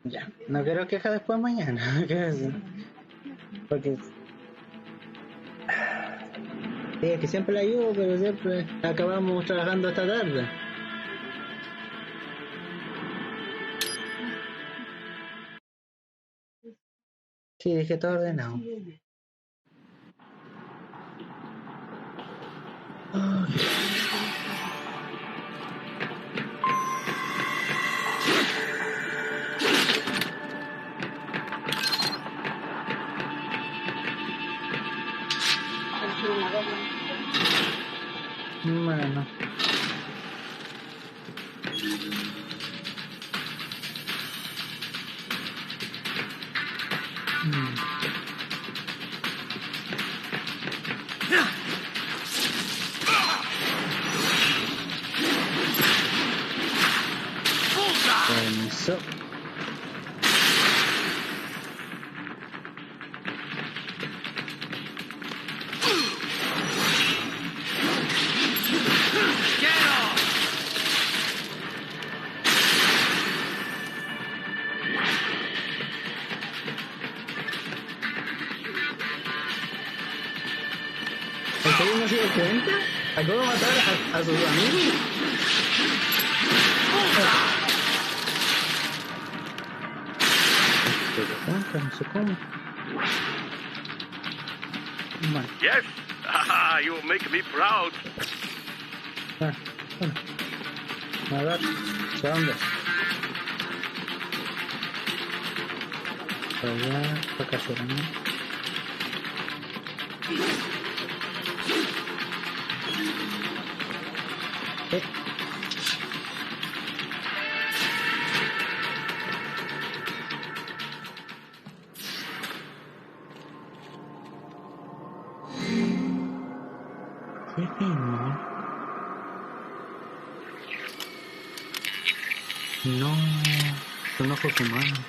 Ya, no quiero quejar después mañana, porque sí, es que siempre la ayudo, pero siempre acabamos trabajando hasta tarde. Sí, dejé todo ordenado. Ay. Bueno. Permiso. ¿Ustedes no se dio cuenta? Acabo de matar a sus amigos. No sé cómo. Bueno. Yes, you make me proud. Bueno. A ver, ¿de dónde? Por allá, por acá será, ¿no? No, son ojos humanos.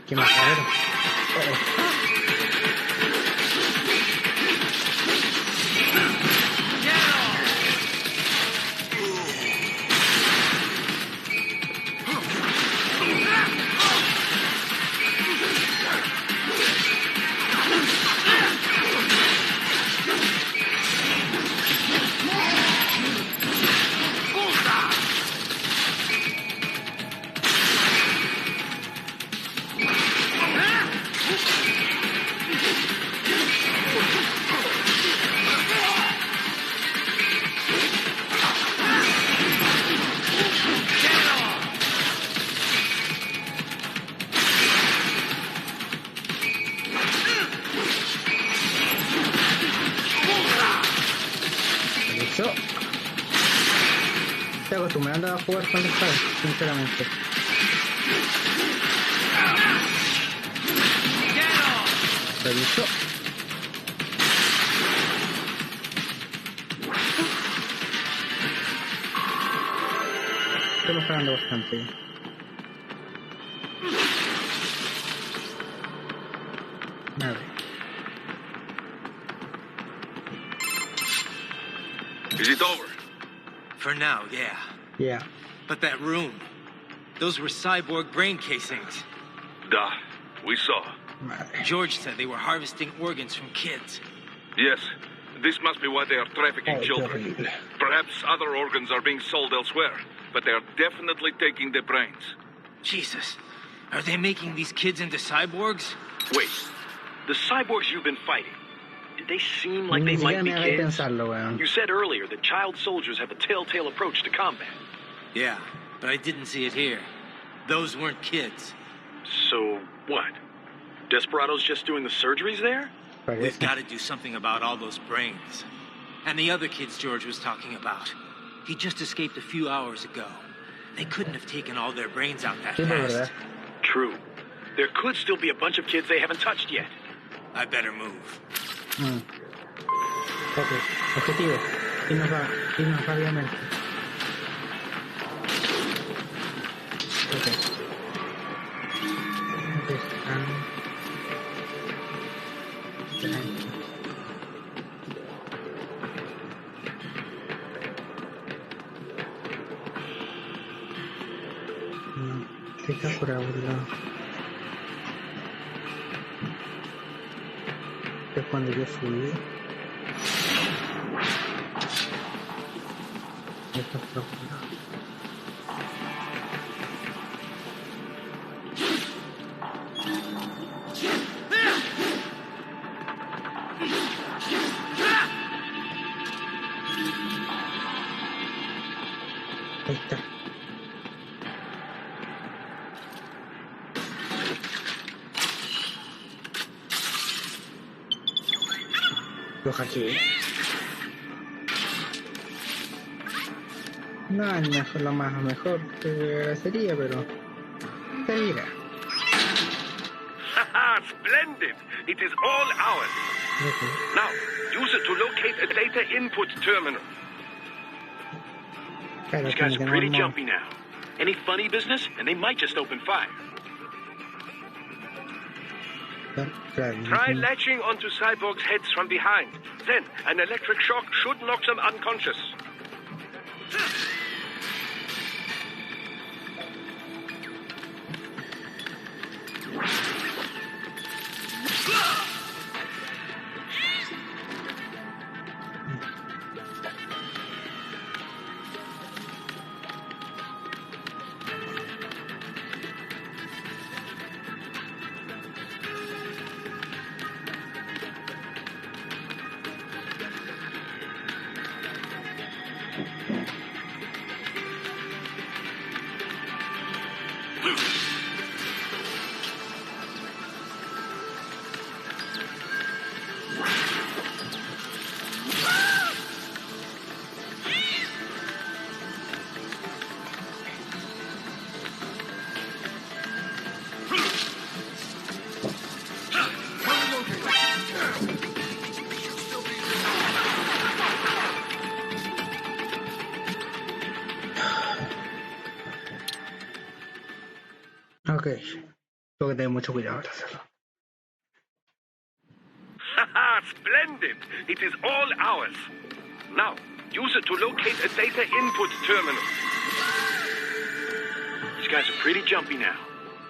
¿Qué más? A ver. Estoy acostumbrando a jugar con esta, sinceramente. Permiso. Estoy mejorando bastante. A ver. Is it over? For now, yeah. Yeah. But that room, those were cyborg brain casings. Duh, we saw. George said they were harvesting organs from kids. Yes, this must be why they are trafficking children. Perhaps other organs are being sold elsewhere, but they are definitely taking the brains. Jesus, are they making these kids into cyborgs? Wait, the cyborgs you've been fighting, did they seem like they might be kids? You said earlier that child soldiers have a telltale approach to combat. Yeah, but I didn't see it here. Those weren't kids. So, what? Desperados just doing the surgeries there? We've got to do something about all those brains. And the other kids George was talking about. He just escaped a few hours ago. They couldn't have taken all their brains out that fast. True. There could still be a bunch of kids they haven't touched yet. I better move. Ok, objetivo. Irnos rápidamente. Ok. Está por algún lado. Es cuando yo subí. Está por algún lado. Ahí está. Lo hackeé. No es mejor, lo más mejor que sería, pero sería. Haha, splendid! It is all ours. Okay. Now, use it to locate a data input terminal. Claro, These guys tiene are que pretty no- jumpy now. Any funny business, and they might just open fire. Claro, Try latching onto cyborgs' heads from behind. Then, an electric shock should knock them unconscious. Ok. Tengo que tener mucho cuidado para hacerlo. Haha, splendid! It is all ours. Now, use it to locate a data input terminal. These guys are pretty jumpy now.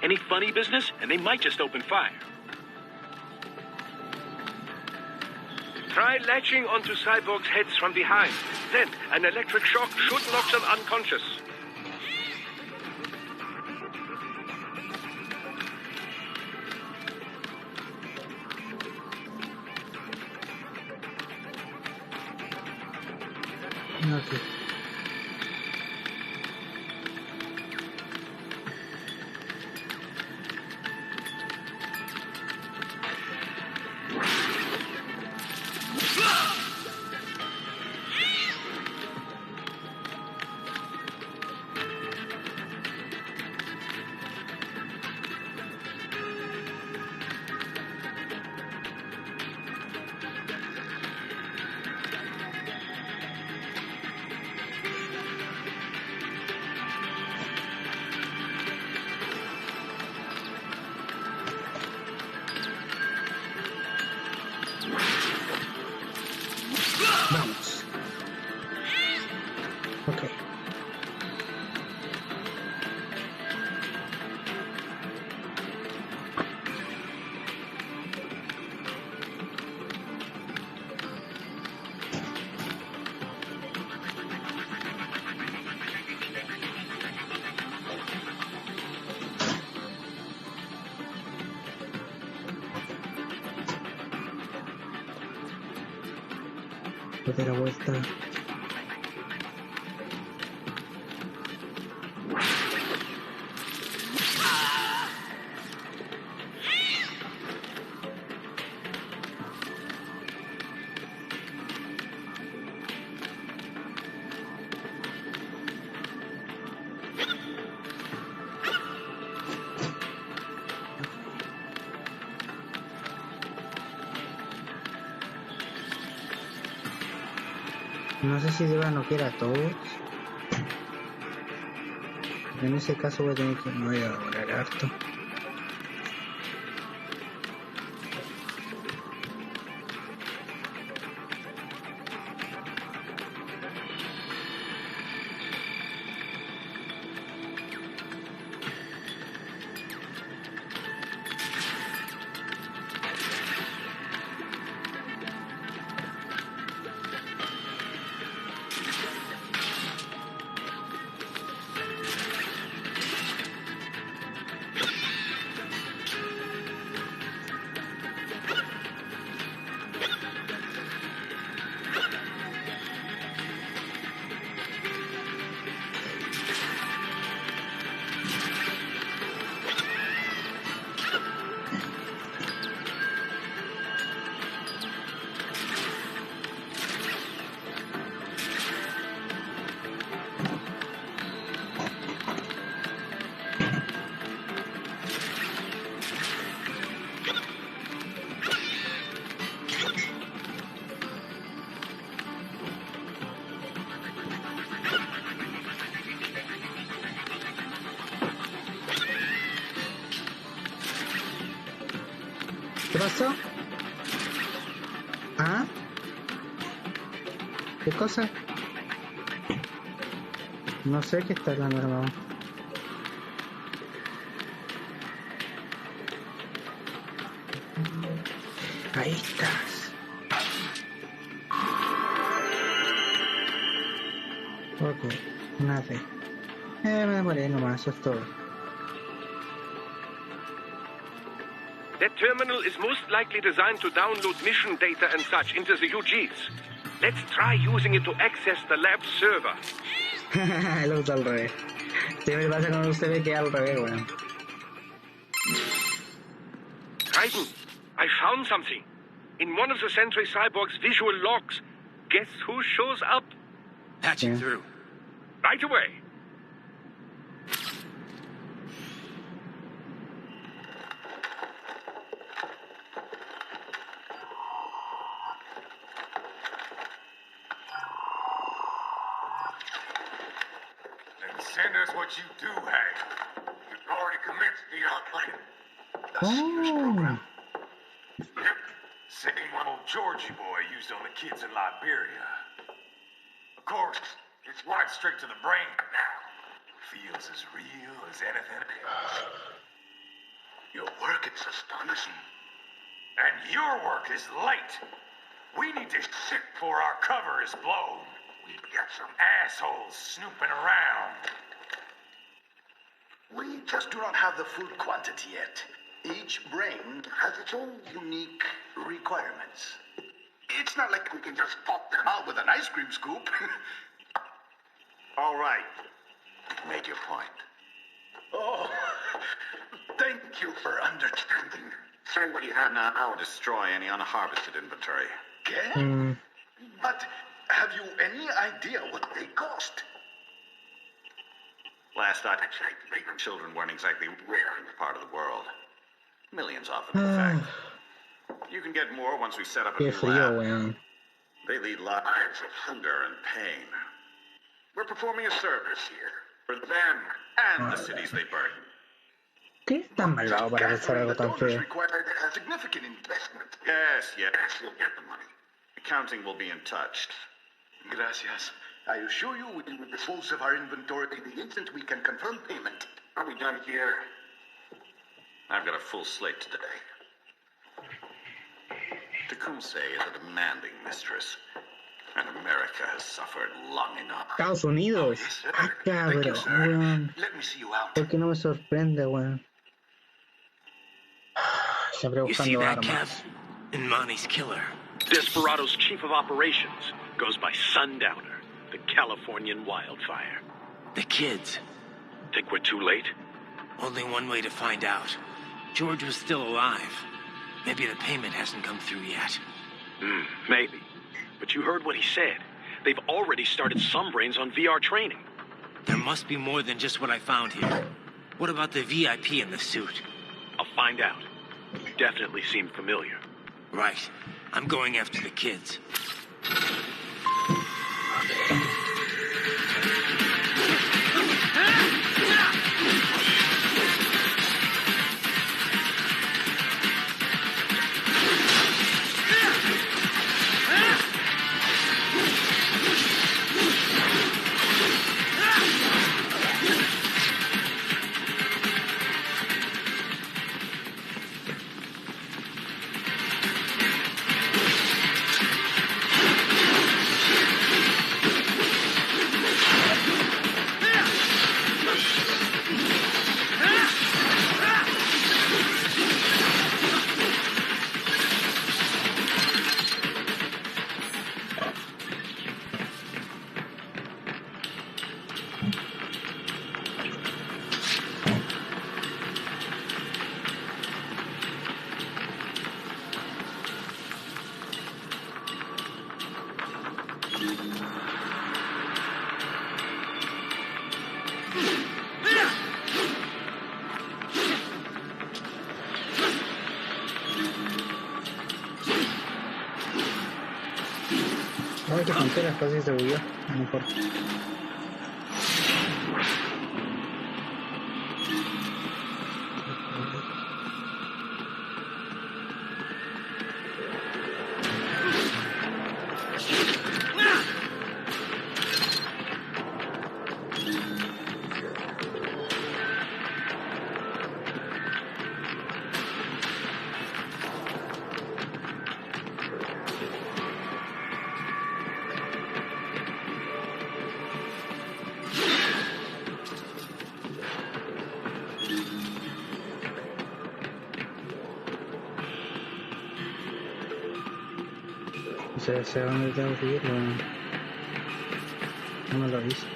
Any funny business, and they might just open fire. Try latching onto cyborgs' heads from behind. Then, an electric shock should knock them unconscious. Ok. Vamos. Ok. Doy la vuelta. No sé si deba noquear a todos. En ese caso voy a tener que me voy a demorar harto. pasó? ¿Ah? ¿Qué cosa? No sé qué está hablando, hermano. Ahí estás. Ok, nada. Me demoré nomás, eso es todo. That terminal is most likely designed to download mission data and such into the UGs. Let's try using it to access the lab server. Lo uso al revés. Siempre pasa cuando usted ve que es al revés, weón. Raiden, I found something. In one of the Sentry Cyborg's visual logs. Guess who shows up? Patching through. Right away. Send us what you do have. You've already commenced the training. Oh. Yep. Same one old Georgie boy used on the kids in Liberia. Of course, it's right straight to the brain now. Feels as real as anything else. Your work is astonishing. And your work is late. We need to shit before our cover is blown. We've got some assholes snooping around. We just do not have the full quantity yet. Each brain has its own unique requirements. It's not like we can just pop them out with an ice cream scoop. All right. Make your point. Oh, thank you for understanding. Send what you have now. I'll destroy any unharvested inventory. Okay? But have you any idea what they cost? Last I checked, children weren't exactly rare in this part of the world. Millions of them, in fact. You can get more once we set up a Qué new frío, lab. weón. They lead lives of hunger and pain. We're performing a service here for them and the cities they burn. ¿Qué es tan malvado para pensar algo tan feo? Required a significant investment. Yes, you'll get the money. Accounting will be in touch. Gracias. I assure you we will dispose of our inventory the instant we can confirm payment. Are we done here? I've got a full slate today. Tecumseh is a demanding mistress, and America has suffered long enough. Estados Unidos. Ah, cabrón, weón. Let me see you out. ¿Por qué no me sorprende, weón? Siempre You see buscando that, armas. Kev? In Monty's killer. Desperado's chief of operations goes by Sundowner, the Californian wildfire. The kids. Think we're too late? Only one way to find out. George was still alive. Maybe the payment hasn't come through yet. Maybe. But you heard what he said. They've already started some brains on VR training. There must be more than just what I found here. What about the VIP in the suit? I'll find out. Definitely seemed familiar. Right. I'm going after the kids. No hay que fronteras, casi se bugueó. No importa. sé dónde tengo que ir, no me lo dice.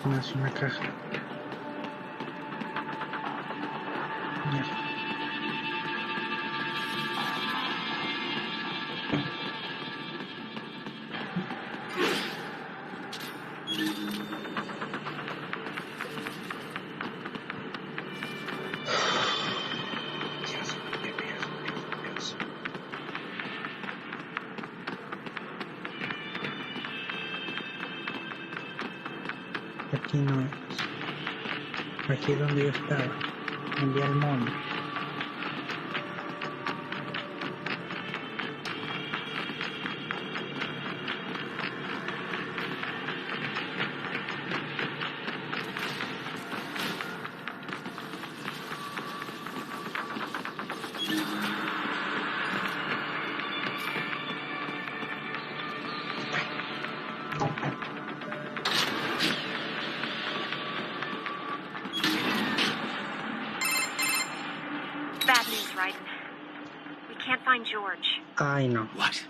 No es una caja. Mierda. Aquí no es. Aquí es donde yo estaba. Envié al mono. George. I know. What?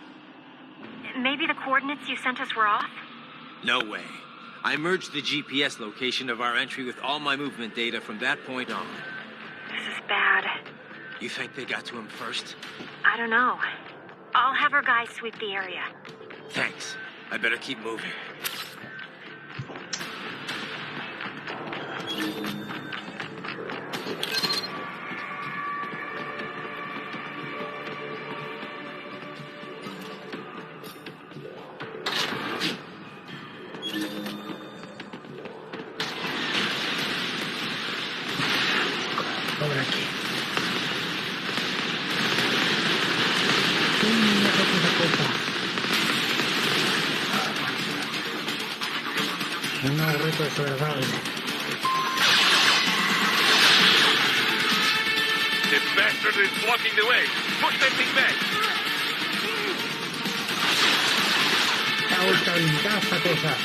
Maybe the coordinates you sent us were off? No way. I merged the GPS location of our entry with all my movement data from that point on. This is bad. You think they got to him first? I don't know. I'll have our guys sweep the area. Thanks. I better keep moving. Una reto desagradable. This bastard is blocking the way. Push that thing back. Está ultra blindada esta cosa.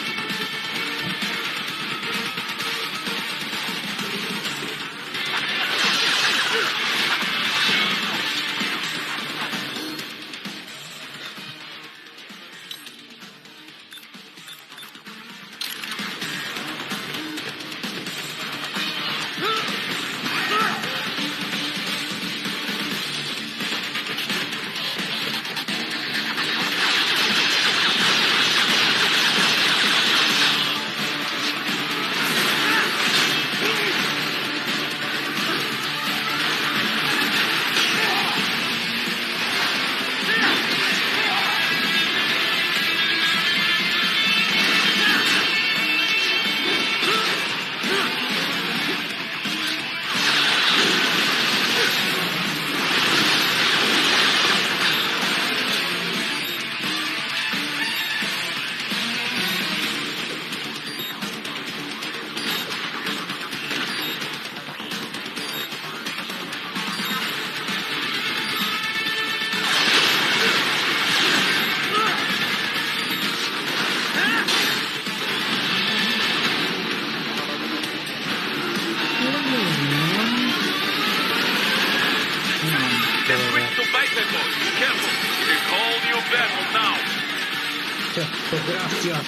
Gracias.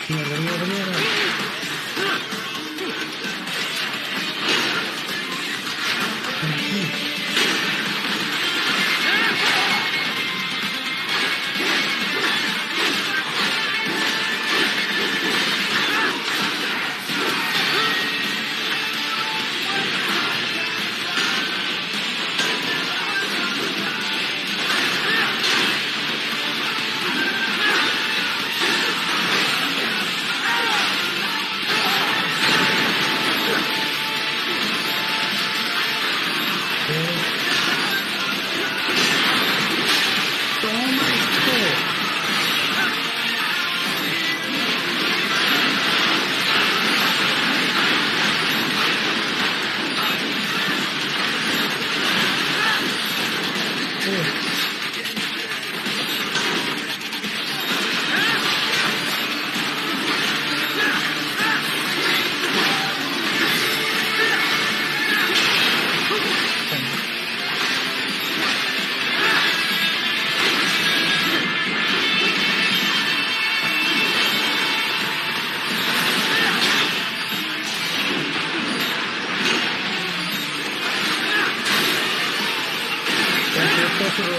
Mierda.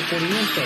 descubrimiento.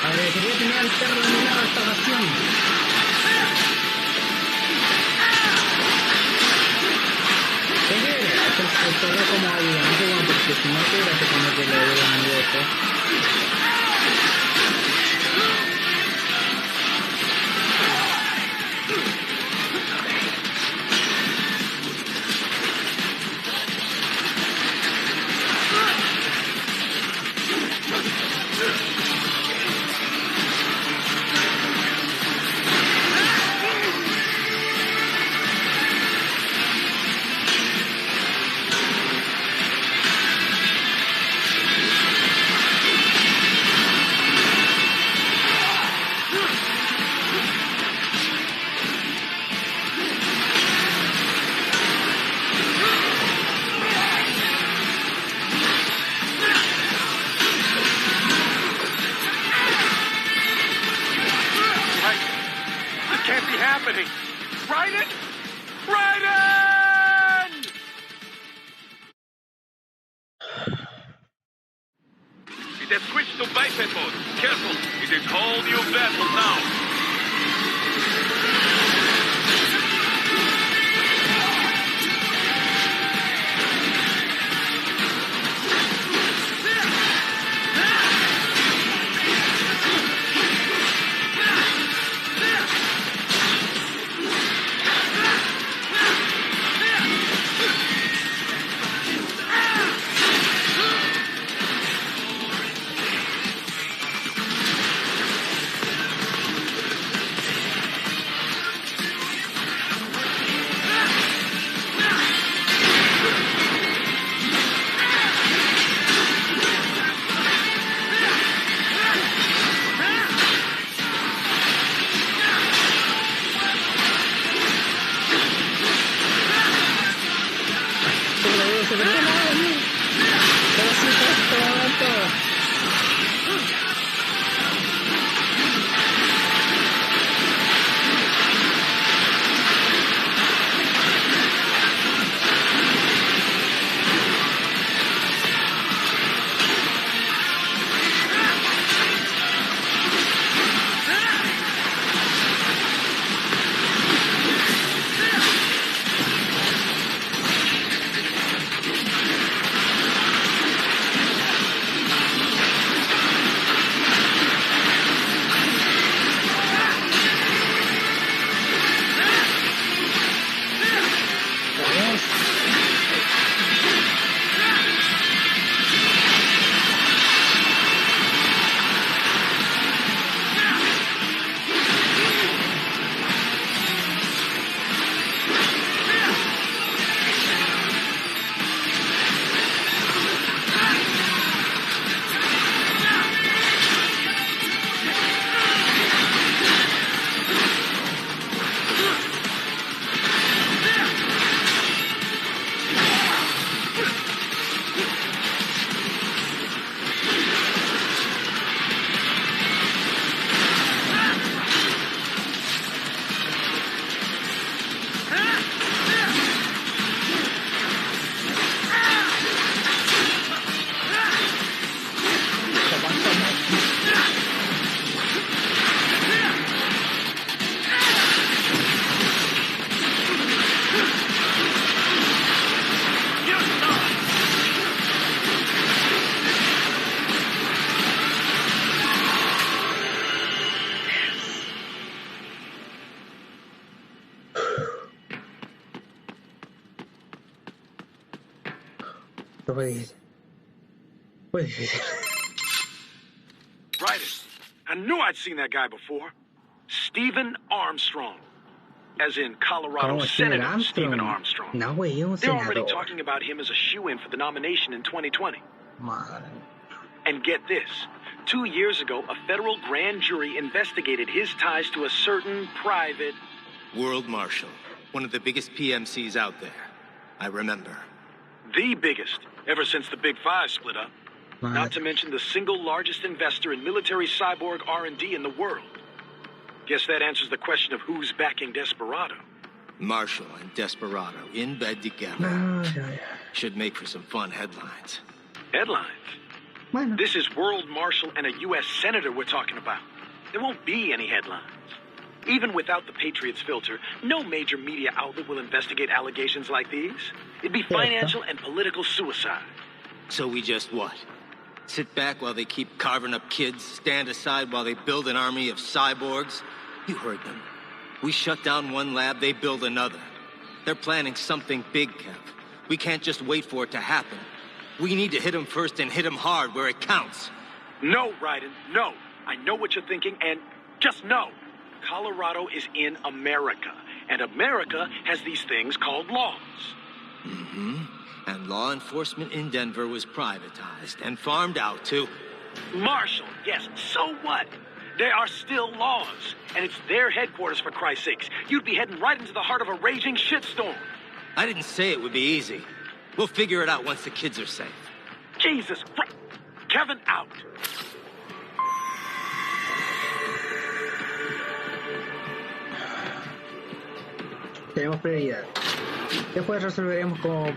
Agradecería tener al perro de mi lado esta ocasión. Esto era como ayuda, no sé cómo, porque si no te gracias como que le doy un video esto. Esto fue difícil. Fue difícil. Right. I knew I'd seen that guy before. Stephen Armstrong. As in Colorado Senator Stephen Armstrong. No, güey, un They're already senador. talking about him as a shoo-in for the nomination in 2020. Madre. And get this. 2 years ago, a federal grand jury investigated his ties to a certain private... World Marshal. One of the biggest PMCs out there. I remember. The biggest, ever since the Big Five split up. Madre. Not to mention the single largest investor in military cyborg R&D in the world. Guess that answers the question of who's backing Desperado. Marshall and Desperado in bed together. Ay. Should make for some fun headlines. Headlines? Bueno. This is World Marshal and a U.S. Senator we're talking about. There won't be any headlines. Even without the Patriots filter, no major media outlet will investigate allegations like these. It'd be financial and political suicide. So we just what? Sit back while they keep carving up kids, stand aside while they build an army of cyborgs? You heard them. We shut down one lab, they build another. They're planning something big, Kev. We can't just wait for it to happen. We need to hit them first and hit them hard where it counts. No, Raiden, no. I know what you're thinking, and just no. Colorado is in America, and America has these things called laws. Mm-hmm. And law enforcement in Denver was privatized and farmed out to... Marshall, yes, so what? There are still laws, and it's their headquarters, for Christ's sakes. You'd be heading right into the heart of a raging shitstorm. I didn't say it would be easy. We'll figure it out once the kids are safe. Jesus Christ. Kevin, out. Tenemos prioridad. Después resolveremos cómo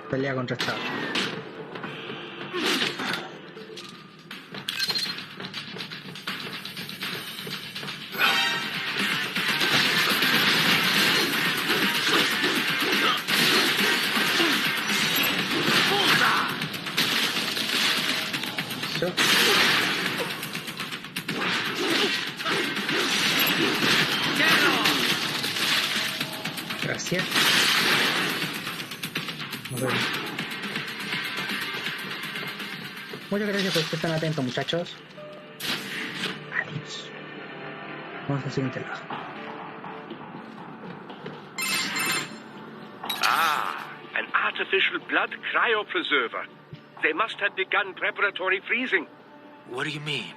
pelea contra Estado. Gracias. Okay. Muchas gracias por estar tan atentos, muchachos. Adiós. Vamos al siguiente lado. An artificial blood cryopreserver. They must have begun preparatory freezing. What do you mean?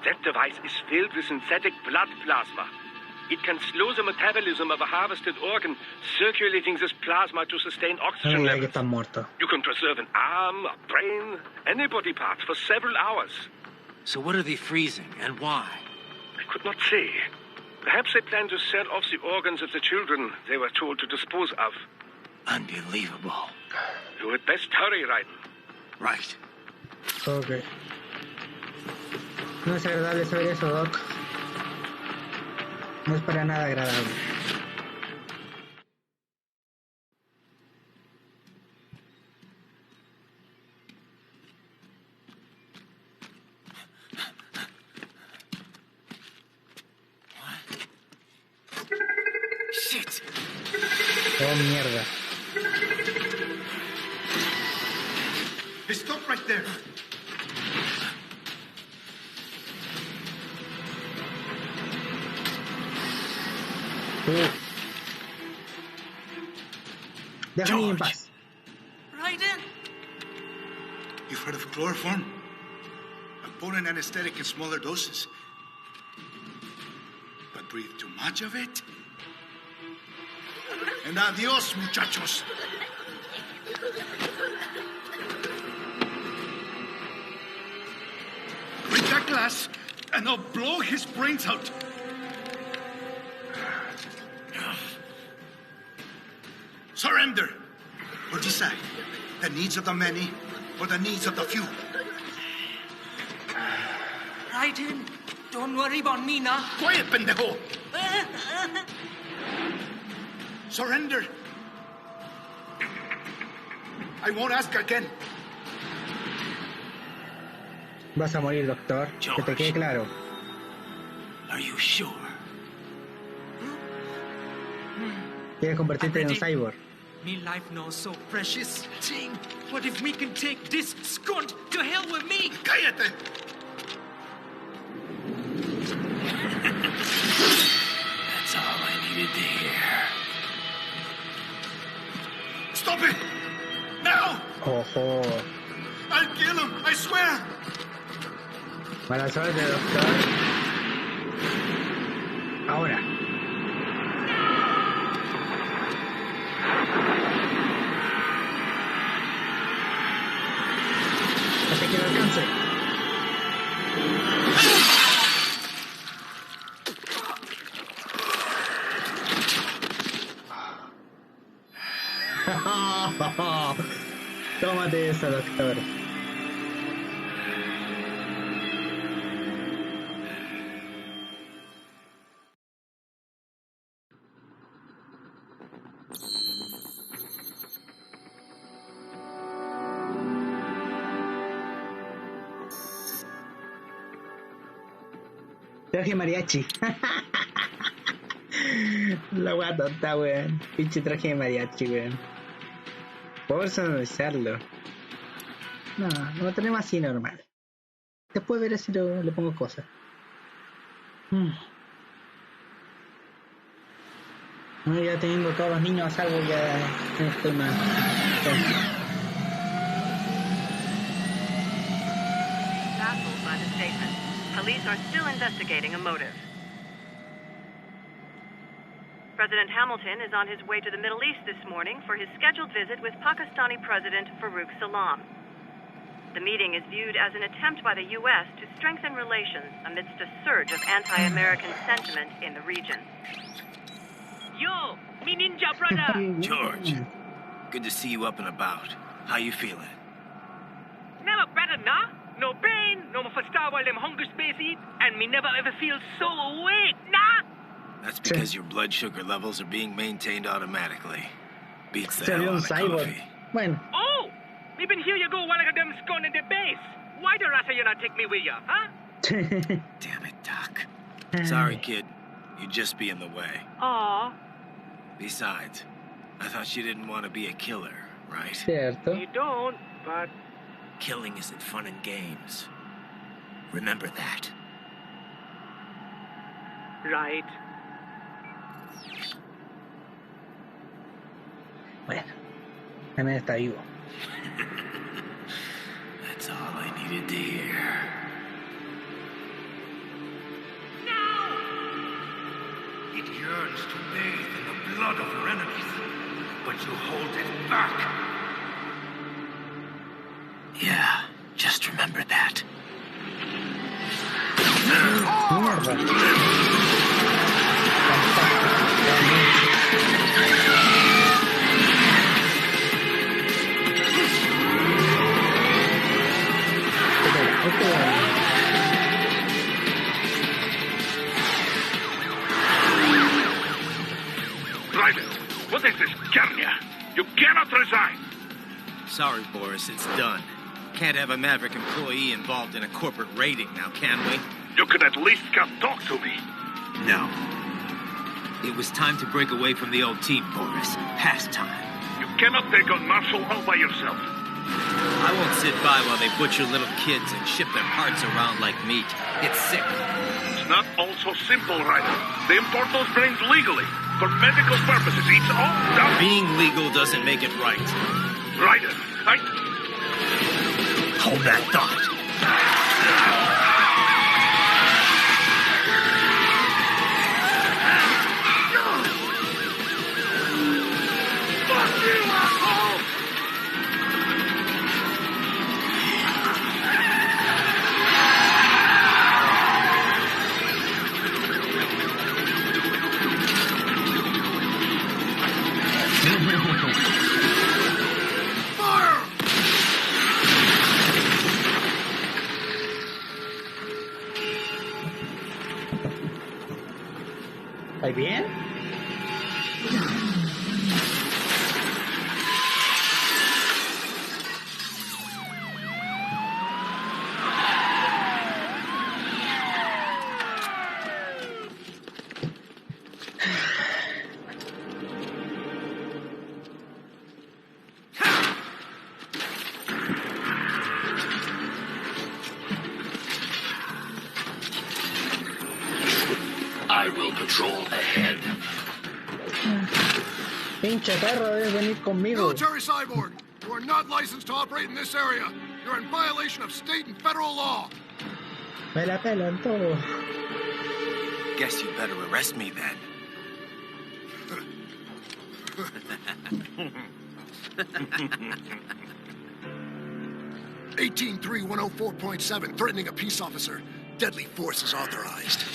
That device is filled with synthetic blood plasma. It can slow the metabolism of a harvested organ, circulating this plasma to sustain oxygen levels. You can preserve an arm, a brain, any body part for several hours. So what are they freezing, and why? I could not say. Perhaps they plan to sell off the organs of the children they were told to dispose of. Unbelievable. You had best hurry, Raiden. Right. Ok. No es agradable saber eso, Doc. No es para nada agradable. Shit. Oh, mierda. Stop right there. Déjame en paz. Raiden. You've heard of chloroform? A potent anesthetic in smaller doses. But breathe too much of it? And adios, muchachos. Break that glass, and I'll blow his brains out. Surrender. Or decide the needs of the many or the needs of the few. Raiden, don't worry about me now. Quiet, pendejo. Surrender. I won't ask again. Vas a morir, doctor. George. Que te quede claro. Are you sure? Quieres convertirte en un cyborg. Me life now so precious. Ting, what if we can take this skunt to hell with me? Cállate. That's all I needed to hear. Stop it! Now! Ojo. I'll kill him, I swear! Mala suerte, doctor. Ahora. Hasta que lo alcance. Tómate eso, doctor. Traje mariachi. La wea tonta, weón. Pinche traje de mariachi, weón. Por personalizarlo. No, lo tenemos así normal. Después veré si le pongo cosas. No, ya teniendo todos los niños a salvo, ya no estoy más. Baffled by the statement, police are still investigating a motive. President Hamilton is on his way to the Middle East this morning for his scheduled visit with Pakistani President Farouk Salam. The meeting is viewed as an attempt by the U.S. to strengthen relations amidst a surge of anti-American sentiment in the region. Yo, me ninja brother. George, good to see you up and about. How you feeling? Never better, nah? No pain, no more star while them hunger space eat, and me never ever feel so awake, nah? That's because your blood sugar levels are being maintained automatically. Beats the hell out of cyborg. coffee. Bueno. Oh, me been here you go while I got them scone in the base. Why the rasta you not take me with ya, huh? Damn it, Doc. Sorry, kid. You'd just be in the way. Aw. Besides, I thought you didn't want to be a killer, right? Cierto. You don't, but... Killing isn't fun and games. Remember that. Right. Bueno, también está vivo. That's all I needed to hear. It yearns to bathe in the blood of your enemies, but you hold it back. Yeah, just remember that. Private, what is this carnia? You cannot resign. Sorry, Boris, it's done. Can't have a Maverick employee involved in a corporate raiding now, can we? You could at least come talk to me. No. It was time to break away from the old team, Boris. Past time. You cannot take on martial law by yourself. I won't sit by while they butcher little kids and ship their parts around like meat. It's sick. It's not all so simple, Ryder. They import those brains legally. For medical purposes. It's all done. Being legal doesn't make it right. Ryder, Hold that thought. Fuck you, asshole! ¿Estás bien? I will patrol ahead. Pinche perro, debes venir conmigo. Military cyborg, you are not licensed to operate in this area. You're in violation of state and federal law. Me la pelan todo. Guess you better arrest me then. 183-104.7, threatening a peace officer. Deadly force is authorized.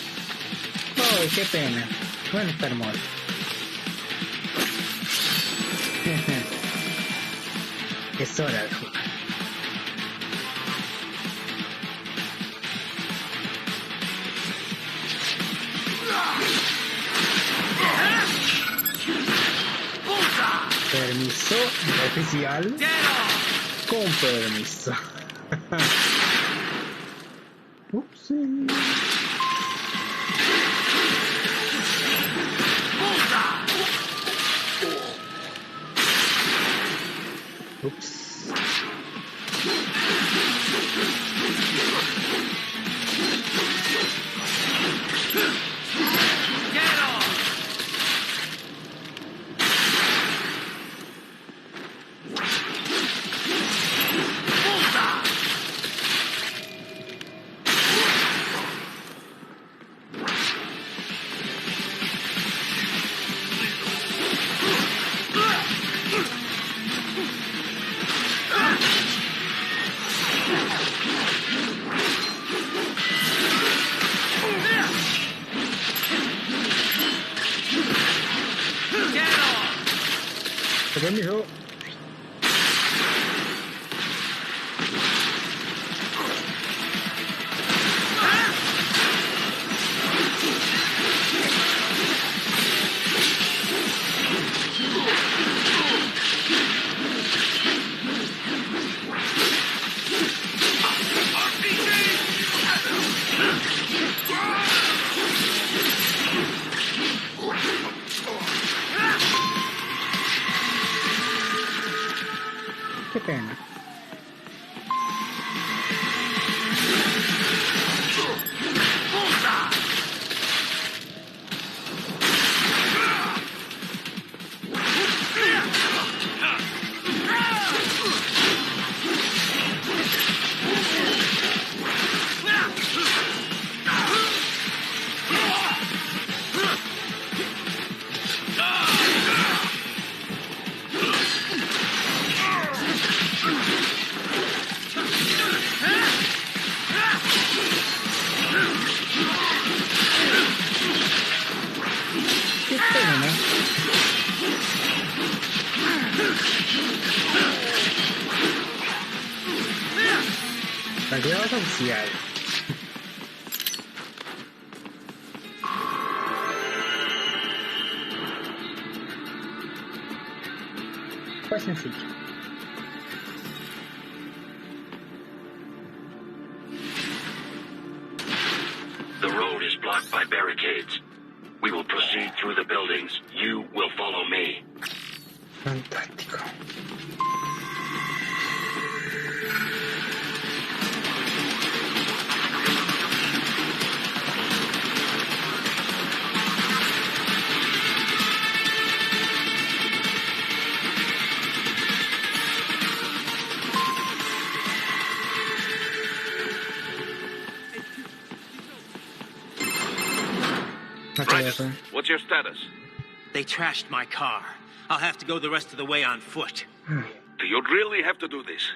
Oh, qué pena. Bueno, está hermoso. Es hora de jugar. Permiso oficial. Con permiso. Ups. Ups. Permiso. Qué pena. Ayuda social. Pues sencillo. The road is blocked by barricades. We will proceed through the buildings. You will follow me. Fantástico. Right. What's your status? They trashed my car. I'll have to go the rest of the way on foot. Do you really have to do this?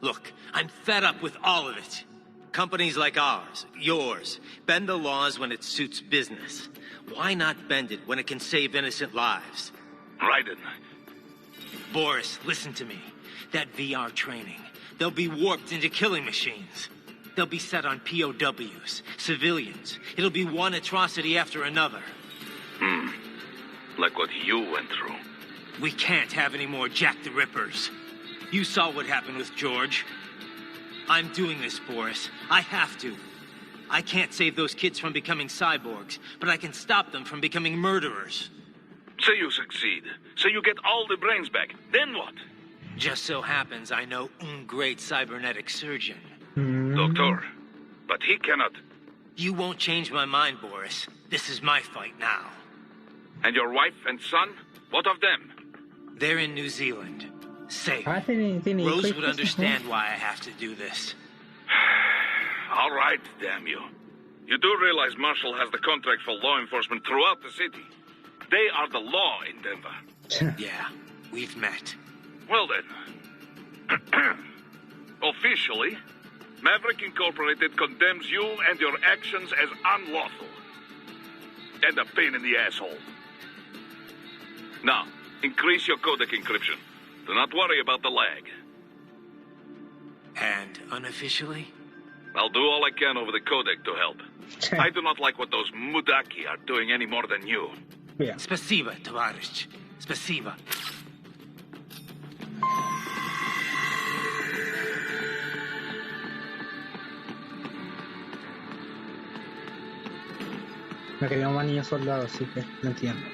Look, I'm fed up with all of it. Companies like ours, yours, bend the laws when it suits business. Why not bend it when it can save innocent lives? Raiden. Boris, listen to me. That VR training, they'll be warped into killing machines. They'll be set on POWs, civilians. It'll be one atrocity after another. Like what you went through. We can't have any more Jack the Rippers. You saw what happened with George. I'm doing this, Boris. I have to. I can't save those kids from becoming cyborgs, but I can stop them from becoming murderers. Say you succeed. Say you get all the brains back. Then what? Just so happens I know un great cybernetic surgeon. Doctor. But he cannot. You won't change my mind, Boris. This is my fight now. And your wife and son? What of them? They're in New Zealand. Safe. Tiene Rose would understand why I have to do this. All right, damn you. You do realize Marshall has the contract for law enforcement throughout the city. They are the law in Denver. Yeah, we've met. Well then. Officially, Maverick Incorporated condemns you and your actions as unlawful. And a pain in the asshole. Now, increase your codec encryption. Do not worry about the lag. And unofficially? I'll do all I can over the codec to help. I do not like what those mudaki are doing any more than you. Yeah. Spasiba, товарищ. Spasiba. Me quería más niños soldados, así que lo entiendo.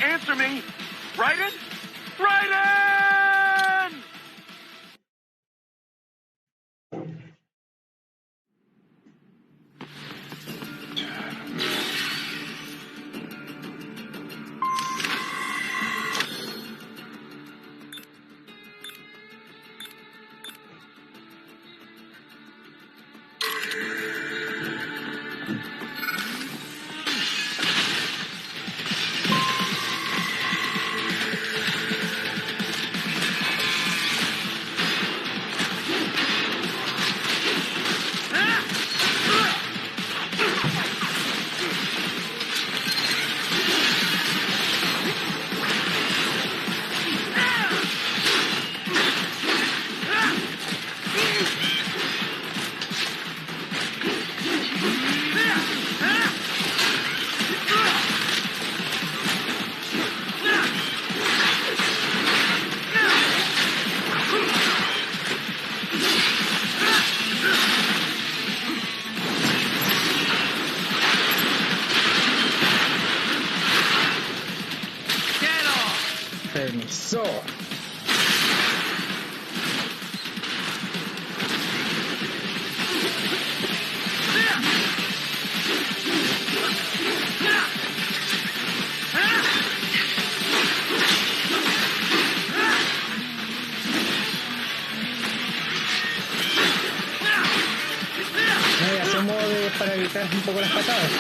Answer me! Raiden? Raiden! Permiso. Hacemos para evitar un poco las patadas.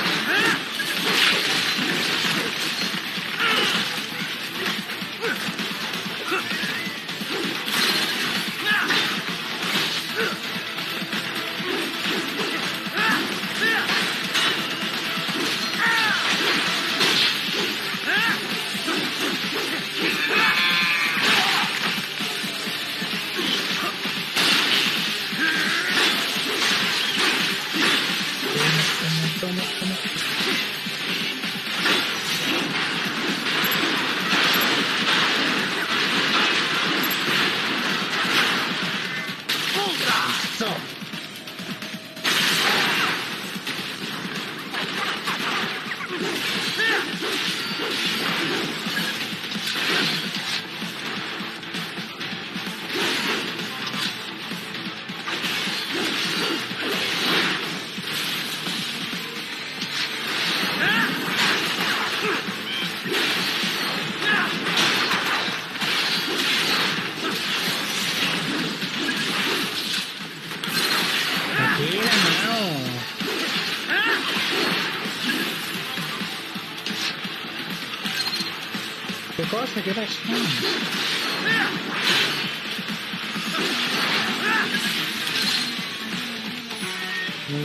¿Qué cosa? ¿Qué pasó?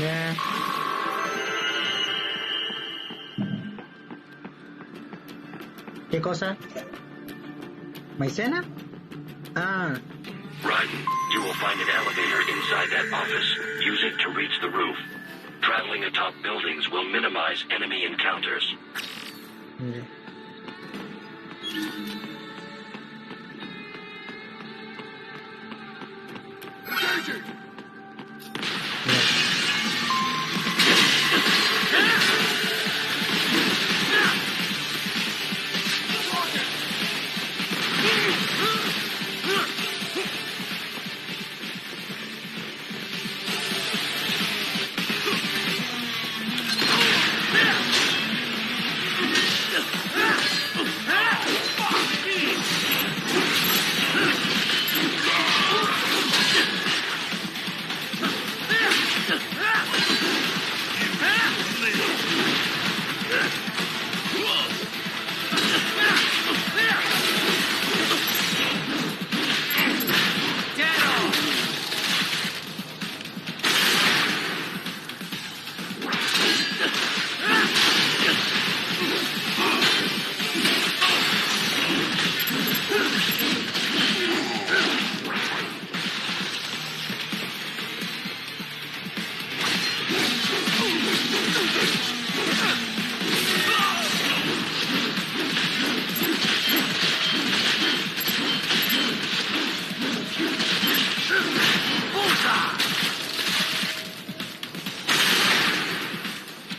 Ya. ¿Qué cosa? ¿Maicena? Ah. Ryden, you will find an elevator inside that office. Use it to reach the roof. Traveling atop buildings will minimize enemy encounters. Yeah. Engaging!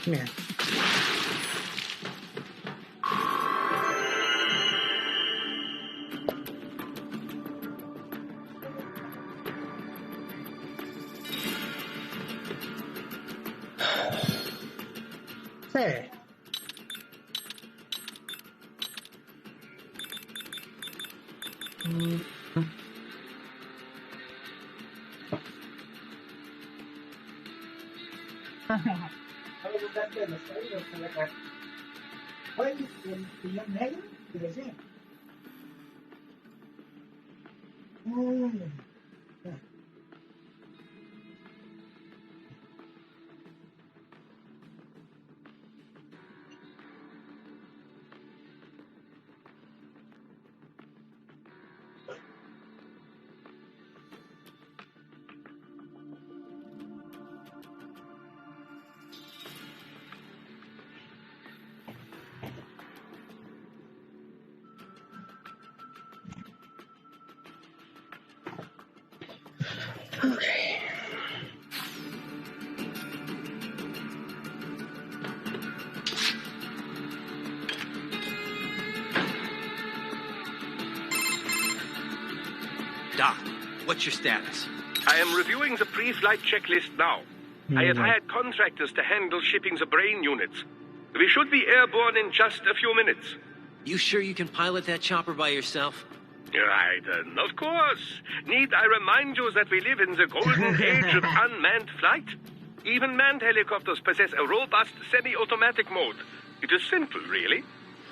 Mira. Sí. Oye, el sillón negro, diversión. Okay. Doc, what's your status? I am reviewing the pre-flight checklist now. I have hired contractors to handle shipping the brain units. We should be airborne in just a few minutes. You sure you can pilot that chopper by yourself? Right, of course. Need I remind you that we live in the golden age of unmanned flight? Even manned helicopters possess a robust semi-automatic mode. It is simple, really.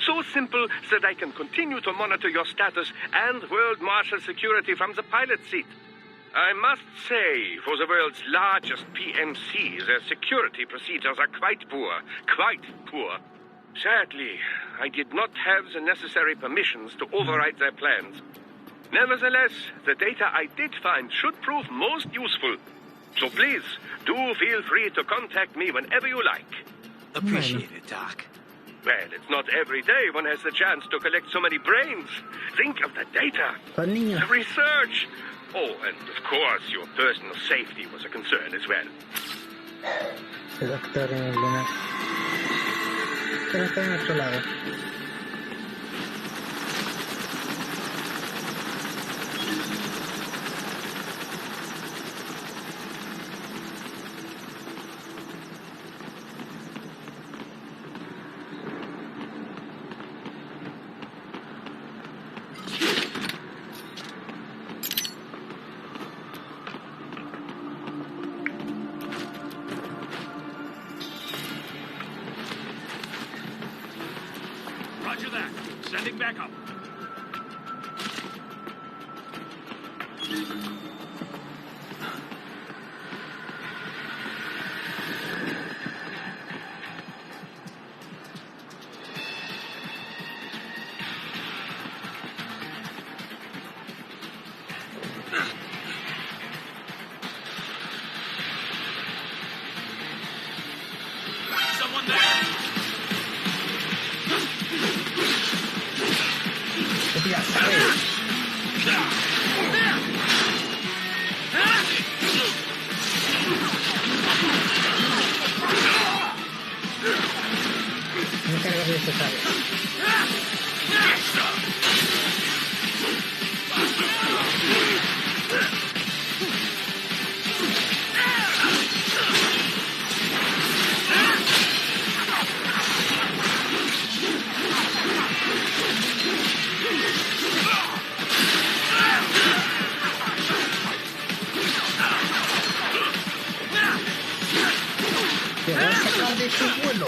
So simple that I can continue to monitor your status and world marshal security from the pilot seat. I must say, for the world's largest PMC, their security procedures are quite poor. Quite poor. Sadly, I did not have the necessary permissions to override their plans. Nevertheless, the data I did find should prove most useful. So please, do feel free to contact me whenever you like. Appreciate it, Doc. Well, it's not every day one has the chance to collect so many brains. Think of the data, the research. Oh, and of course, your personal safety was a concern as well. El doctor en el lugar. Pero está en otro lado. Roger that. Sending backup. No cargas necesarias. Te voy a sacar de tu vuelo.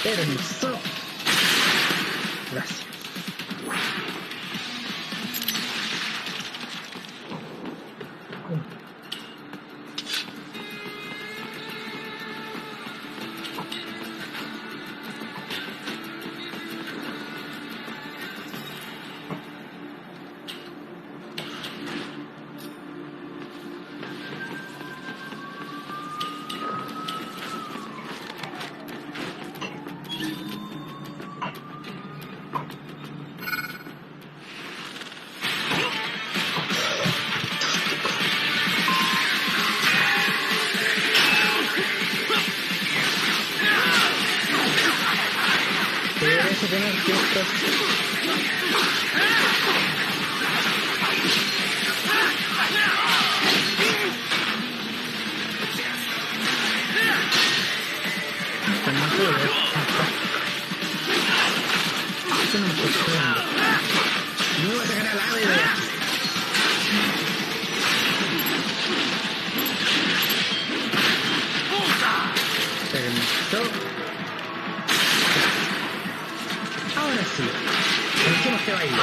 Permiso. Gracias. Tener ciertos no voy a sacar al ave. Permiso. Ahora sí, comencemos este baile.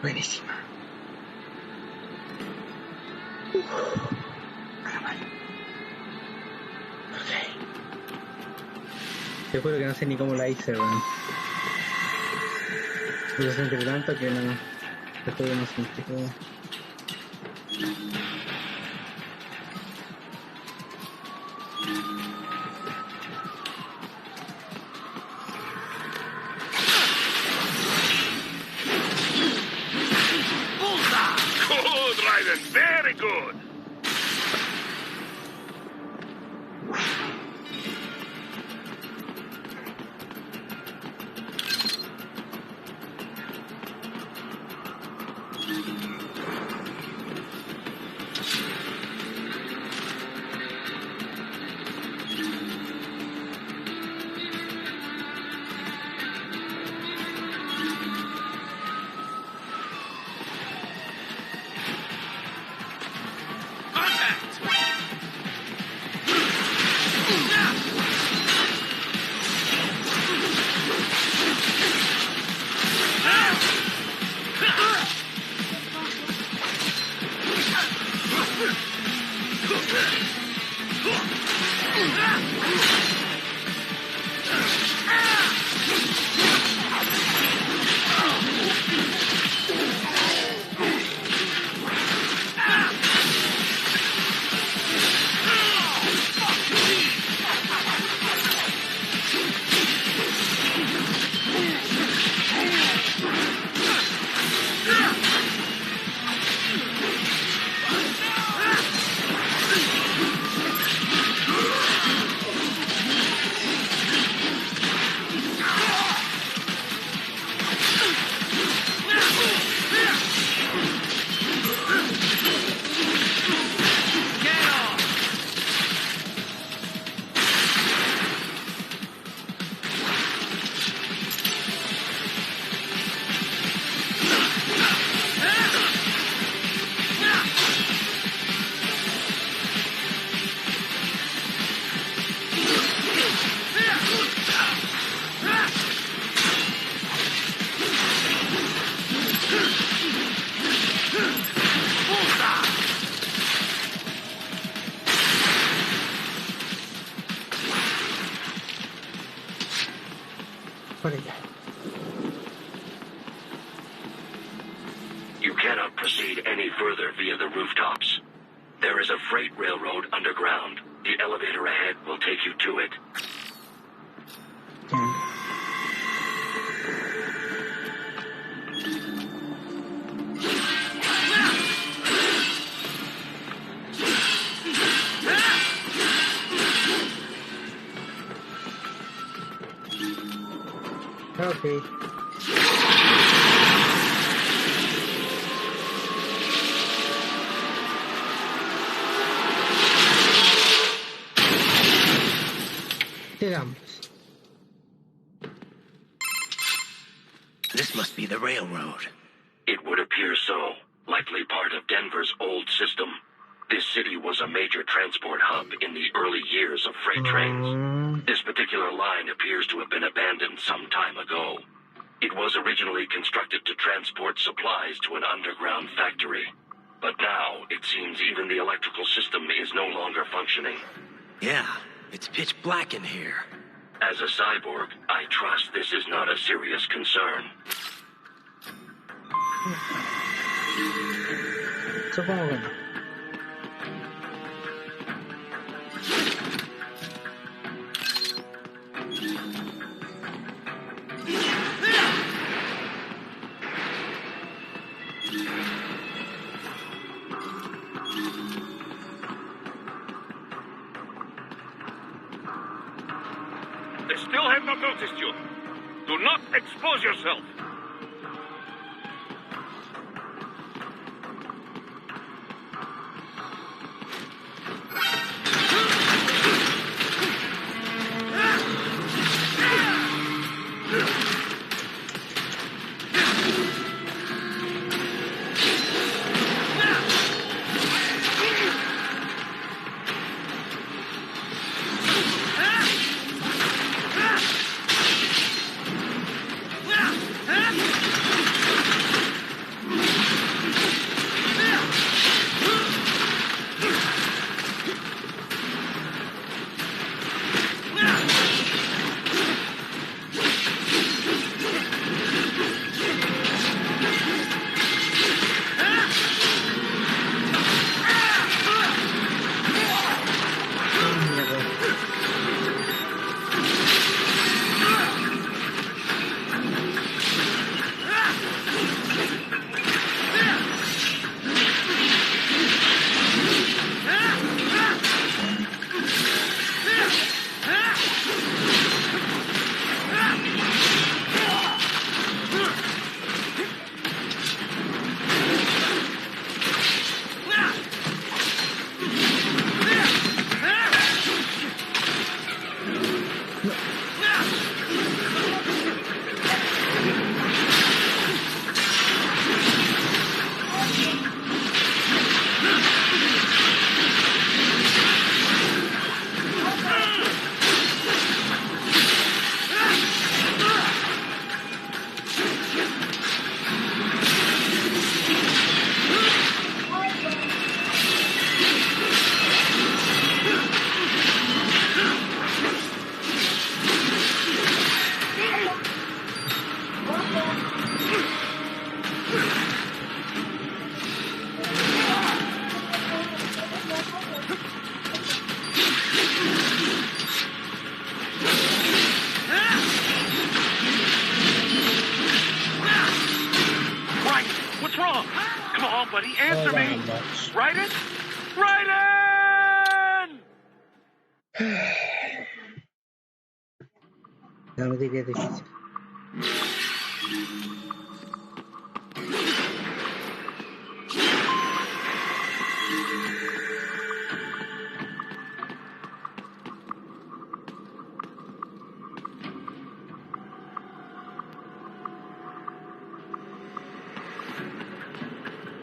Buenísima. Te juro que no sé ni cómo la hice, weón. Lo sentí tanto que no. Te juro que no sentí como. Good, Raiden. Very good. You cannot proceed any further via the rooftops. There is a freight railroad underground. The elevator ahead will take you to it. Okay. Llegamos. This must be the railroad. It would appear so. Likely part of Denver's old system. This city was a major transport hub in the early years of freight trains. This particular line appears to have been abandoned some time ago. It was originally constructed to transport supplies to an underground factory. But now, it seems even the electrical system is no longer functioning. Yeah, it's pitch black in here. As a cyborg, I trust this is not a serious concern. Supongo que no. They still have not noticed you. Do not expose yourself. Ah! Come on, buddy, answer me. Write it? Write it! No me digas difícil.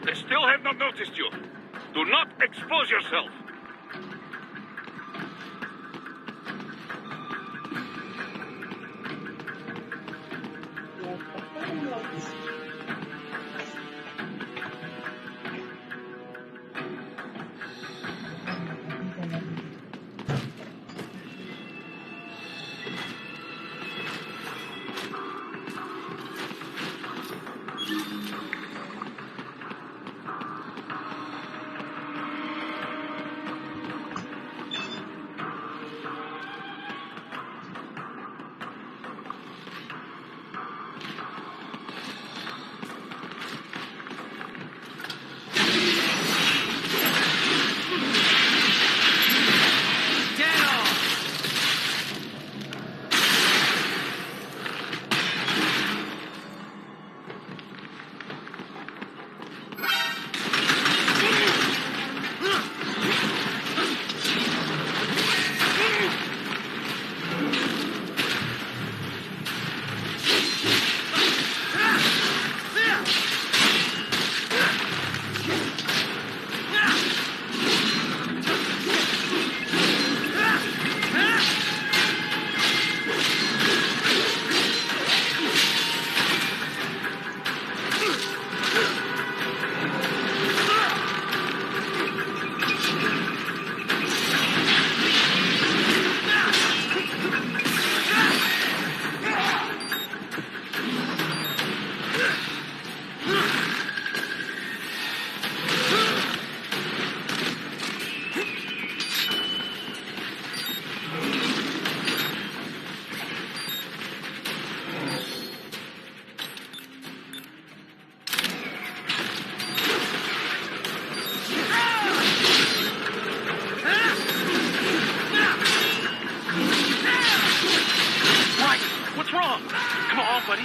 They still have not noticed you. Do not expose yourself.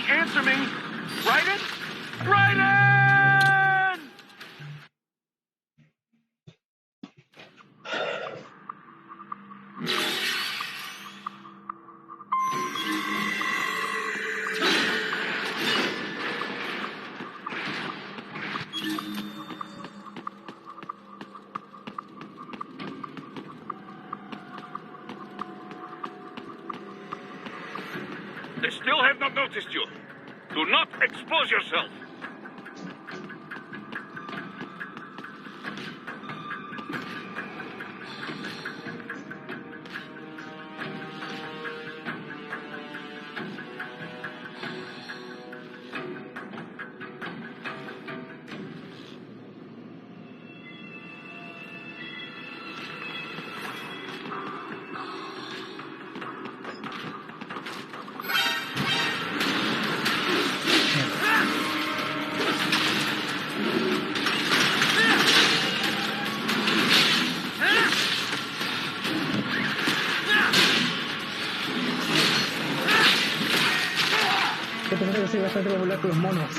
Answer me. Write it? Write it! They still have not noticed you. Do not expose yourself. Soy bastante popular con los monos.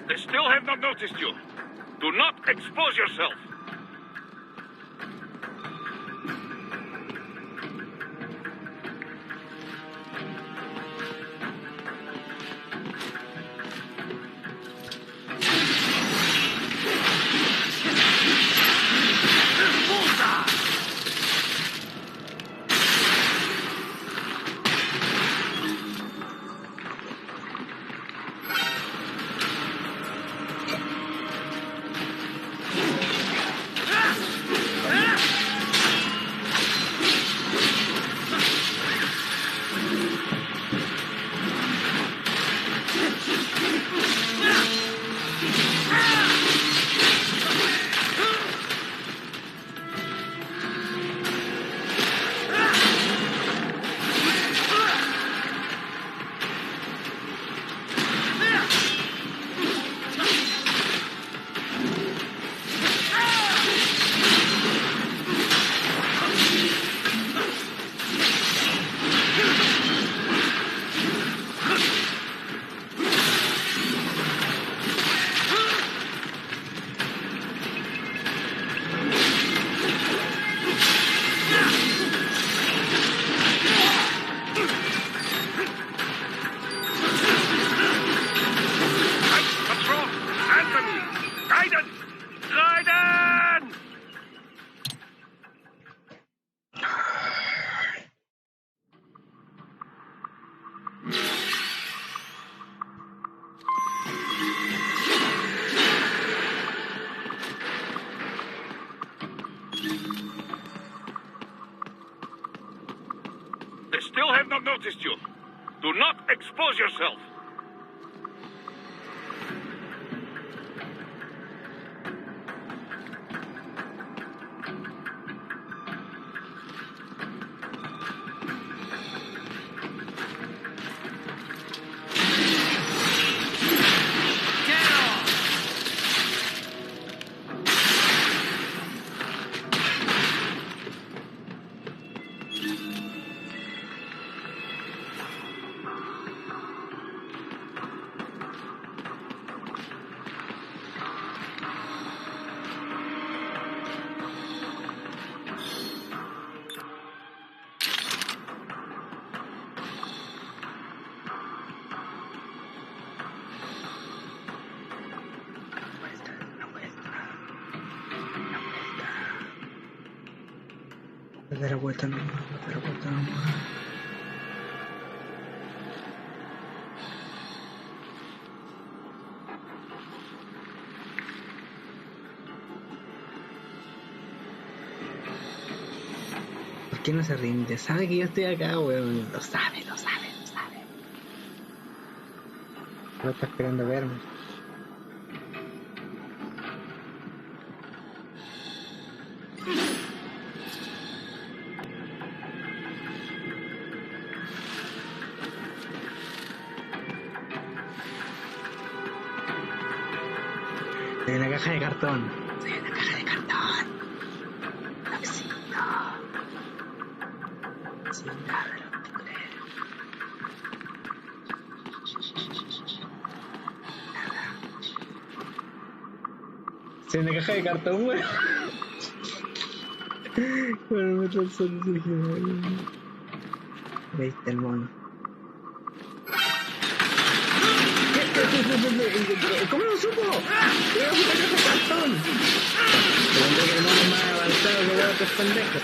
They still have not noticed you. Do not expose yourself. They still have not noticed you. Do not expose yourself. Dar vuelta nomás, dar vuelta nomás. ¿Por qué no se rinde? Sabe que yo estoy acá, weón. Lo sabe, lo sabe, lo sabe. Solo está esperando verme. Soy una caja de cartón. Soy una caja de cartón. Toxito. Sin nada de lo que creo. Nada. Soy una caja de cartón, weón. Bueno, me transó el Sergio. Veiste el mono. ¿Cómo lo supo? ¡Era una caja de cartón! Segundo que el mono más avanzado que los otros pendejos.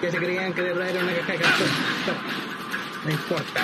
Que se creían que de verdad era una caja de cartón. No importa.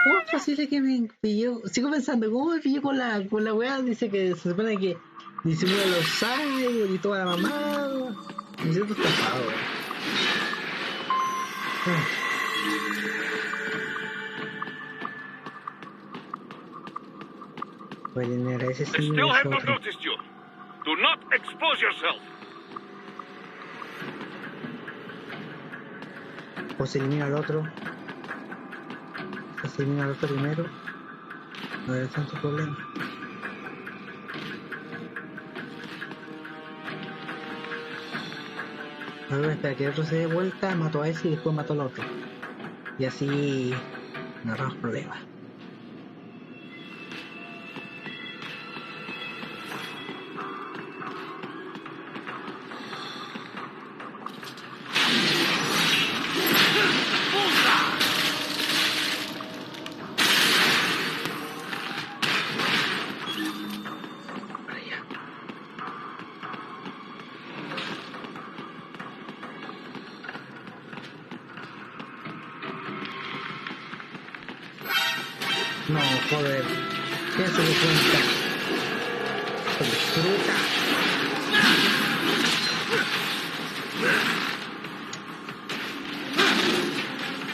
¿Cómo es posible que me pilló? Sigo pensando, ¿cómo me pilló con la weá? Dice que se supone que disimula los cyborgs y toda la mamada. Me siento estafado, weón. Voy a tener a ese I sí. still have not noticed you. Do not expose yourself. O se elimina al otro. Se elimina al otro primero. No hay tanto problema. Luego espera que el otro se dé vuelta, mato a ese y después mato al otro. Y así no ahorramos problemas. No, joder. ¿Qué se le cuenta? Fruta.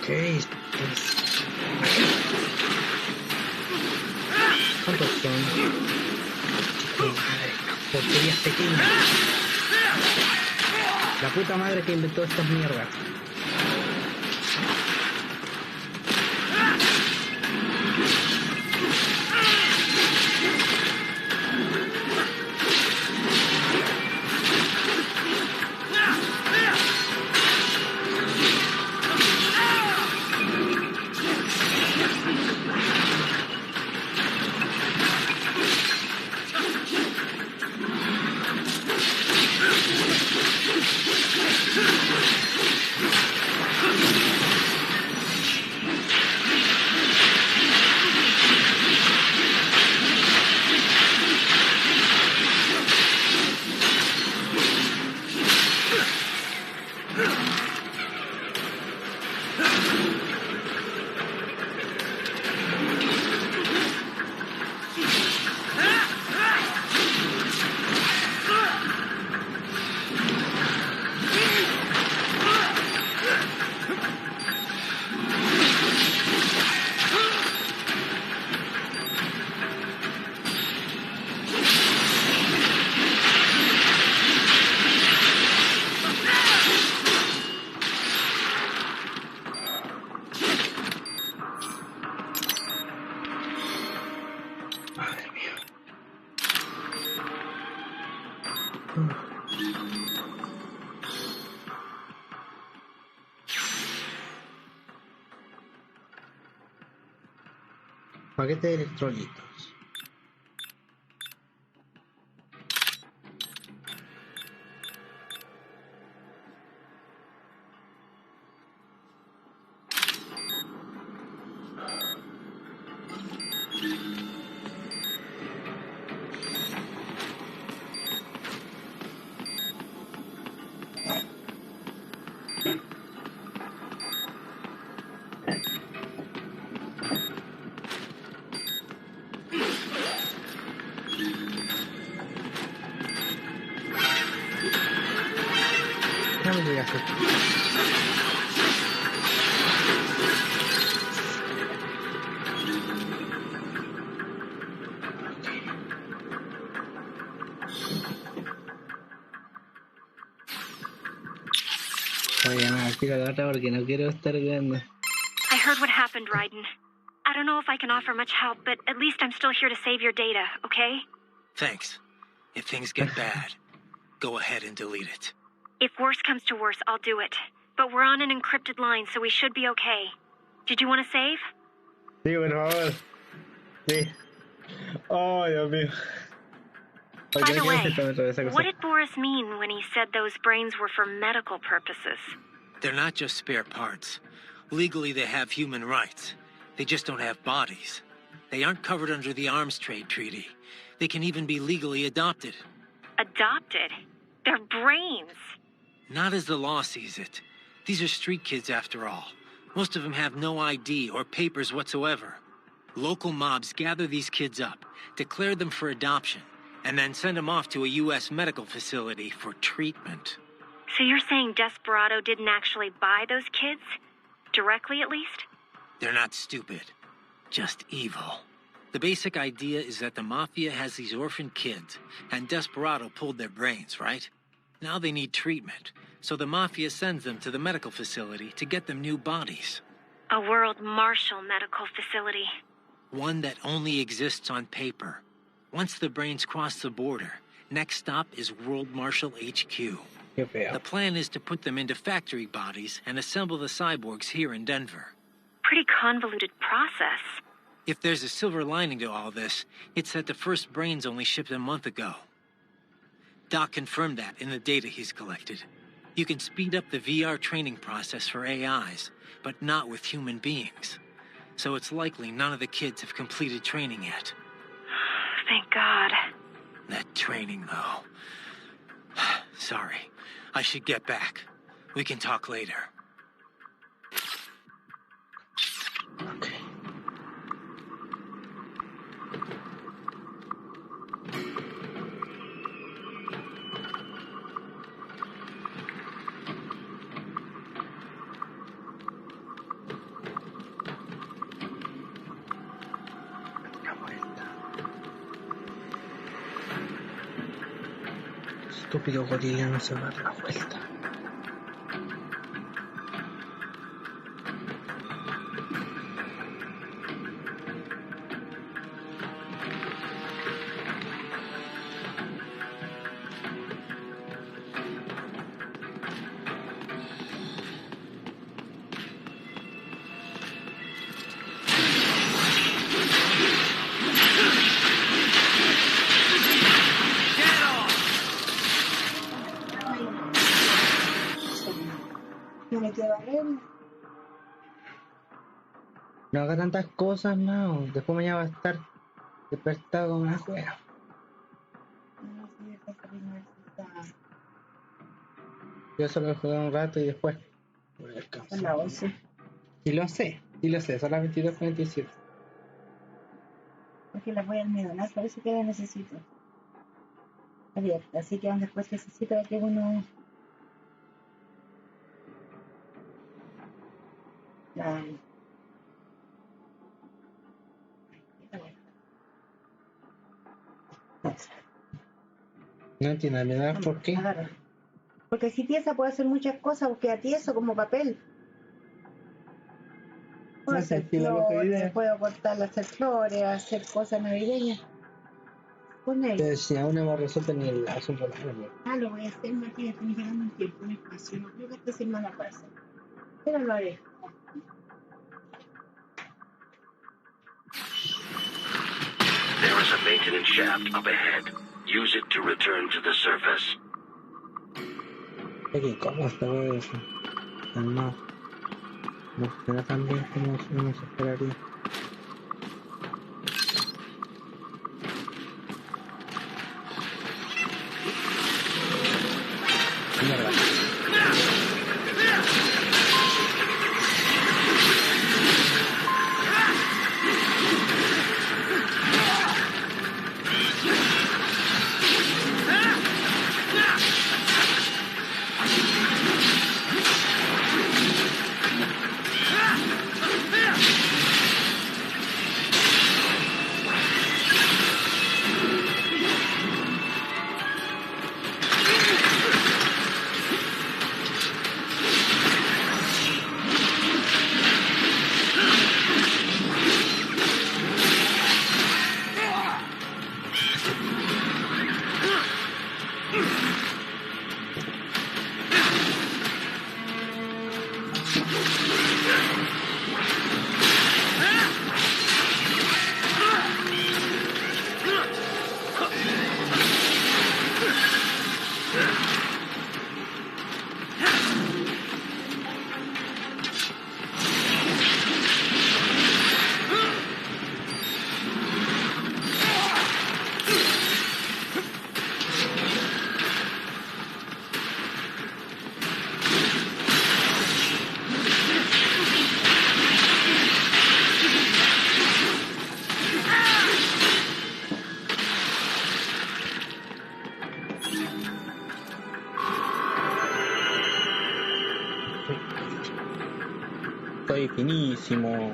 ¿Qué es? ¿Cuántos son? Madre, porquerías pequeñas. La puta madre que inventó estas mierdas. Paquete de electrolitos. Voy a llamar al tiro a la otra porque no quiero estar viendo. I heard what happened, Raiden. I don't know if I can offer much help, but at least I'm still here to save your data, okay? Thanks. If things get bad, go ahead and delete it. If worse comes to worse, I'll do it. But we're on an encrypted line, so we should be okay. Did you want to save? Sí, por favor. Sí. Oh, Dios mío. By the way, what did Boris mean when he said those brains were for medical purposes? They're not just spare parts. Legally, they have human rights. They just don't have bodies. They aren't covered under the Arms Trade Treaty. They can even be legally adopted. Adopted? They're brains. Not as the law sees it. These are street kids, after all. Most of them have no ID or papers whatsoever. Local mobs gather these kids up, declare them for adoption, and then send them off to a U.S. medical facility for treatment. So you're saying Desperado didn't actually buy those kids? Directly, at least? They're not stupid, just evil. The basic idea is that the Mafia has these orphaned kids, and Desperado pulled their brains, right? Now they need treatment, so the Mafia sends them to the medical facility to get them new bodies. A World Marshal medical facility. One that only exists on paper. Once the brains cross the border, next stop is World Marshal HQ. The plan is to put them into factory bodies and assemble the cyborgs here in Denver. Pretty convoluted process. If there's a silver lining to all this, it's that the first brains only shipped a month ago. Doc confirmed that in the data he's collected. You can speed up the VR training process for AIs, but not with human beings. So it's likely none of the kids have completed training yet. Thank God. That training, though. Sorry. I should get back. We can talk later. Okay. Estúpido gorila no se va a dar la vuelta. No haga tantas cosas, no. Después mañana va a estar despertado como una juega. Yo solo jugué un rato y después voy a descansar. La 11. Y lo sé, son las 22:47. Porque las voy a almidonar, por eso que las necesito abiertas. Así que después necesito que uno... No entiendo, ¿me das por qué? Agarra. Porque si tiesa puede hacer muchas cosas, porque a tieso como papel. Puedo hacer flores, puedo cortarla, hacer flores, hacer cosas navideñas. Con él. Pero si aún no hemos resuelto ni el asunto de la lo voy a hacer, Matías, estoy llegando un tiempo, un espacio. No creo que esta semana pase. Pero lo haré. There is a maintenance shaft up ahead. Use it to return to the surface. ¿Cómo está eso? No funciona tan bien como uno se esperaría. Mierda. finísimo.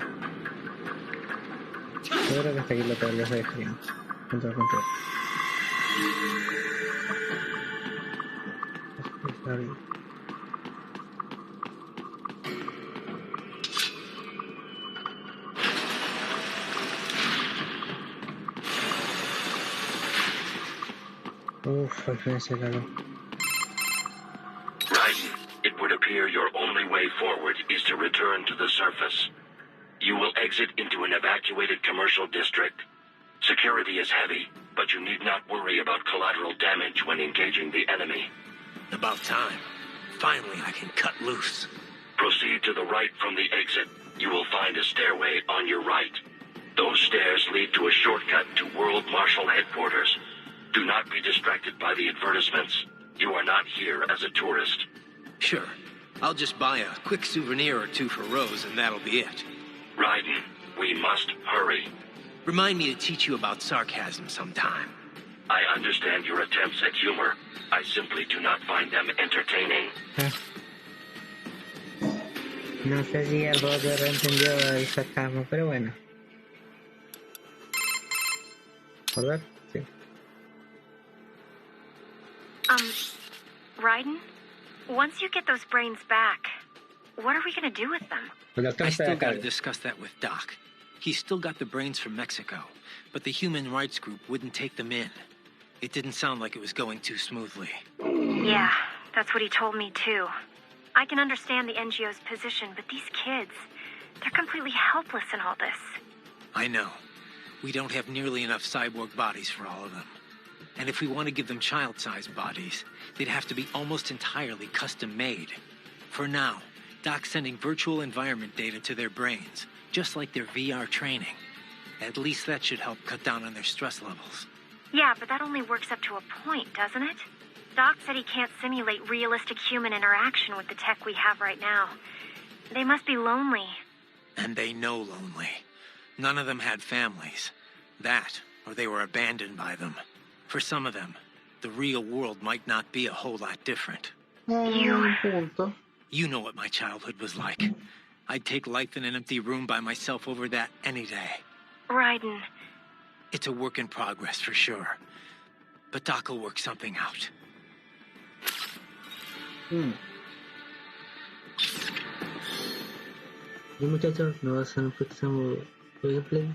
Yo creo que hasta aquí lo dejaríamos. Control. Uf, al fin se cagó. Raiden, it would appear your only way forward is to return to the surface. You will exit into an evacuated commercial district. Security is heavy, but you need not worry about collateral damage when engaging the enemy. About time. Finally, I can cut loose. Proceed to the right from the exit. You will find a stairway on your right. Those stairs lead to a shortcut to World Marshal Headquarters. Do not be distracted by the advertisements. You are not here as a tourist. Sure. I'll just buy a quick souvenir or two for Rose, and that'll be it. Raiden, we must hurry. Remind me to teach you about sarcasm sometime. I understand your attempts at humor. I simply do not find them entertaining. No sé si el robot entendió el sarcasmo, pero bueno. ¿Verdad? Sí. Raiden, once you get those brains back, what are we gonna do with them? I still gotta discuss that with Doc. He's still got the brains from Mexico, but the human rights group wouldn't take them in. It didn't sound like it was going too smoothly. Yeah, that's what he told me too. I can understand the NGO's position, but these kids, they're completely helpless in all this. I know. We don't have nearly enough cyborg bodies for all of them. And if we want to give them child-sized bodies, they'd have to be almost entirely custom-made. For now, Doc's sending virtual environment data to their brains, just like their VR training. At least that should help cut down on their stress levels. Yeah, but that only works up to a point, doesn't it? Doc said he can't simulate realistic human interaction with the tech we have right now. They must be lonely. And they know lonely. None of them had families. That, or they were abandoned by them. For some of them, the real world might not be a whole lot different. You know what my childhood was like. I'd take life in an empty room by myself over that any day. Raiden. It's a work in progress for sure. But Doc will work something out. Y muchachos, nos vemos en el próximo gameplay.